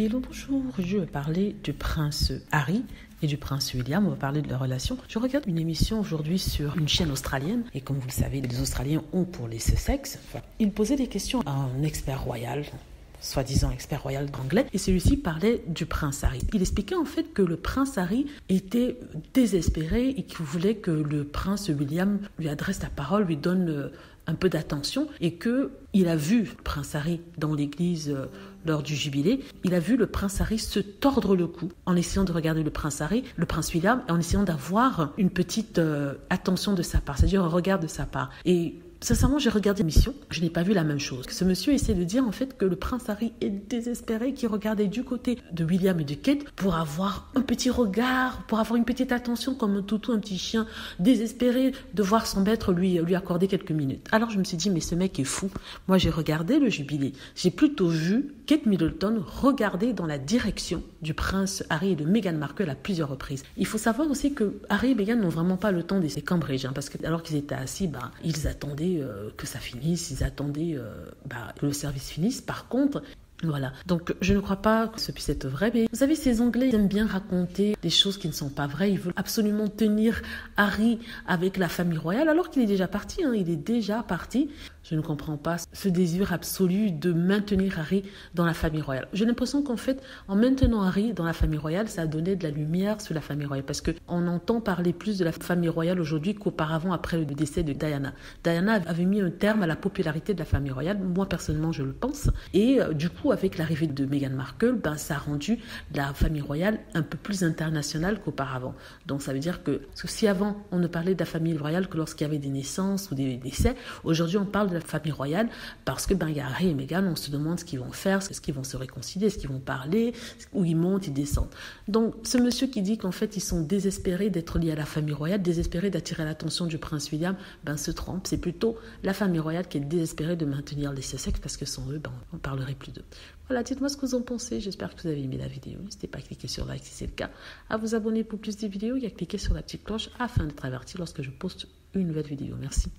Hello, bonjour, je vais parler du prince Harry et du prince William. On va parler de leur relation. Je regarde une émission aujourd'hui sur une chaîne australienne et comme vous le savez, les Australiens ont pour les Sussex. Ils posaient des questions à un expert royal, soi-disant expert royal anglais, et celui-ci parlait du prince Harry. Il expliquait en fait que le prince Harry était désespéré et qu'il voulait que le prince William lui adresse la parole, lui donne un peu d'attention, et qu'il a vu le prince Harry dans l'église lors du jubilé. Il a vu le prince Harry se tordre le cou en essayant de regarder le prince William, et en essayant d'avoir une petite attention de sa part, c'est-à-dire un regard de sa part. Et sincèrement, j'ai regardé l'émission, je n'ai pas vu la même chose. Ce monsieur essaie de dire en fait que le prince Harry est désespéré, qu'il regardait du côté de William et de Kate pour avoir un petit regard, pour avoir une petite attention comme un toutou, un petit chien désespéré de voir son maître lui accorder quelques minutes. Alors je me suis dit, mais ce mec est fou. Moi j'ai regardé le jubilé, j'ai plutôt vu Kate Middleton regarder dans la direction du prince Harry et de Meghan Markle à plusieurs reprises. Il faut savoir aussi que Harry et Meghan n'ont vraiment pas le temps d'essayer Cambridge, parce que alors qu'ils étaient assis, ils attendaient que ça finisse, ils attendaient que le service finisse. Par contre, voilà. Donc, je ne crois pas que ce puisse être vrai. Mais vous savez, ces Anglais, ils aiment bien raconter des choses qui ne sont pas vraies. Ils veulent absolument tenir Harry avec la famille royale, alors qu'il est déjà parti. Il est déjà parti. Je ne comprends pas ce désir absolu de maintenir Harry dans la famille royale. J'ai l'impression qu'en fait, en maintenant Harry dans la famille royale, ça a donné de la lumière sur la famille royale. Parce qu'on entend parler plus de la famille royale aujourd'hui qu'auparavant après le décès de Diana. Diana avait mis un terme à la popularité de la famille royale. Moi, personnellement, je le pense. Et du coup, avec l'arrivée de Meghan Markle, ça a rendu la famille royale un peu plus internationale qu'auparavant. Donc, ça veut dire que si avant, on ne parlait de la famille royale que lorsqu'il y avait des naissances ou des décès, aujourd'hui, on parle de la famille royale parce que il y a Harry et Meghan, on se demande ce qu'ils vont faire, est-ce qu'ils vont se réconcilier, est-ce qu'ils vont parler, où ils montent, ils descendent. Donc ce monsieur qui dit qu'en fait ils sont désespérés d'être liés à la famille royale, désespérés d'attirer l'attention du prince William, se trompe. C'est plutôt la famille royale qui est désespérée de maintenir les Sussex parce que sans eux, on ne parlerait plus d'eux. Voilà, dites-moi ce que vous en pensez. J'espère que vous avez aimé la vidéo. N'hésitez pas à cliquer sur like si c'est le cas, à vous abonner pour plus de vidéos et à cliquer sur la petite cloche afin d'être averti lorsque je poste une nouvelle vidéo. Merci.